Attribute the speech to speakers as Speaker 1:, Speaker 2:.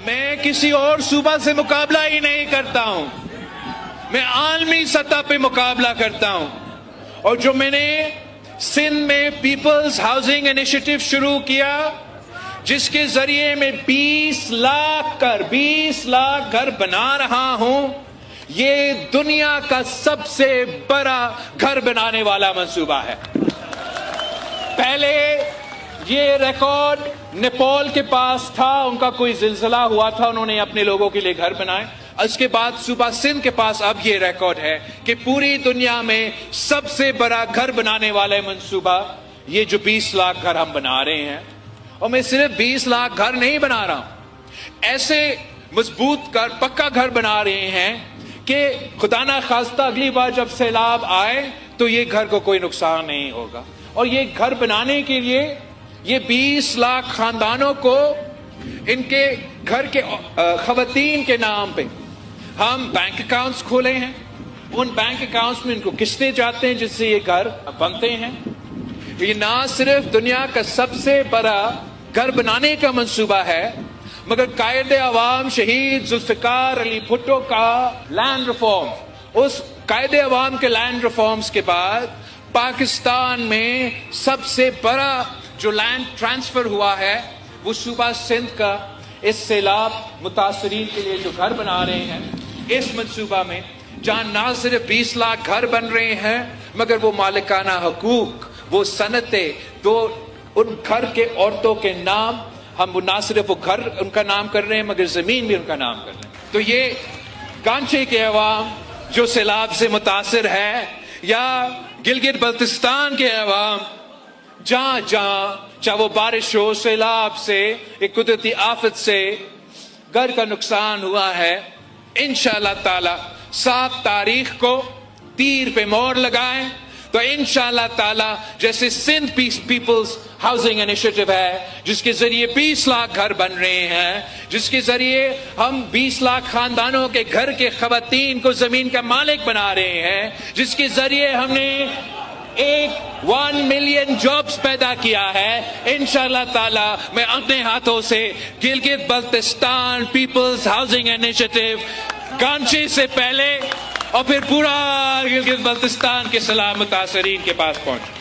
Speaker 1: میں کسی اور صوبہ سے مقابلہ ہی نہیں کرتا ہوں، میں عالمی سطح پہ مقابلہ کرتا ہوں. اور جو میں نے سندھ میں پیپلز ہاؤسنگ انیشیٹو شروع کیا، جس کے ذریعے میں 20 لاکھ گھر بنا رہا ہوں، یہ دنیا کا سب سے بڑا گھر بنانے والا منصوبہ ہے. پہلے یہ ریکارڈ نیپال کے پاس تھا، ان کا کوئی زلزلہ ہوا تھا، انہوں نے اپنے لوگوں کے لیے گھر بنائے. اس کے بعد صوبہ سندھ کے پاس اب یہ ریکارڈ ہے کہ پوری دنیا میں سب سے بڑا گھر بنانے والے منصوبہ یہ جو 20 لاکھ گھر ہم بنا رہے ہیں. اور میں صرف 20 لاکھ گھر نہیں بنا رہا ہوں، ایسے مضبوط گھر، پکا گھر بنا رہے ہیں کہ خدا نہ خواستہ اگلی بار جب سیلاب آئے تو یہ گھر کو کوئی نقصان نہیں ہوگا. اور یہ گھر بنانے کے لیے یہ 20 لاکھ خاندانوں کو ان کے گھر کے خواتین کے نام پہ ہم بینک اکاؤنٹس کھولے ہیں. ان بینک اکاؤنٹس میں ان کو قسطیں جاتے ہیں جس سے یہ گھر بنتے ہیں. یہ نہ صرف دنیا کا سب سے بڑا گھر بنانے کا منصوبہ ہے، مگر قائد عوام شہید ذوالفقار علی بھٹو کا لینڈ ریفارم، اس قائد عوام کے لینڈ ریفارمز کے بعد پاکستان میں سب سے بڑا جو لینڈ ٹرانسفر ہوا ہے وہ صوبہ سندھ کا اس سیلاب متاثرین کے لیے جو گھر بنا رہے ہیں اس منصوبہ میں، جہاں نہ صرف 20 لاکھ گھر بن رہے ہیں مگر وہ مالکانہ حقوق، وہ صنعتیں، تو ان گھر کے عورتوں کے نام ہم نہ صرف وہ گھر ان کا نام کر رہے ہیں مگر زمین بھی ان کا نام کر رہے ہیں. تو یہ کانچے کے عوام جو سیلاب سے متاثر ہے، یا گلگت بلتستان کے عوام جہاں چاہے وہ بارش ہو، سیلاب سے، ایک قدرتی آفت سے گھر کا نقصان ہوا ہے، انشاءاللہ تعالی 7 تاریخ کو تیر پہ مور لگائیں تو انشاءاللہ تعالی جیسے سندھ پیپلز ہاؤسنگ انیشیٹو ہے جس کے ذریعے 20 لاکھ گھر بن رہے ہیں، جس کے ذریعے ہم 20 لاکھ خاندانوں کے گھر کے خواتین کو زمین کا مالک بنا رہے ہیں، جس کے ذریعے ہم نے 1 ملین جابز پیدا کیا ہے، انشاءاللہ تعالی میں اپنے ہاتھوں سے Gilgit Baltistan people's housing initiative کانچی سے پہلے اور پھر پورا گلگت بلتستان کے سیلاب متاثرین کے پاس پہنچ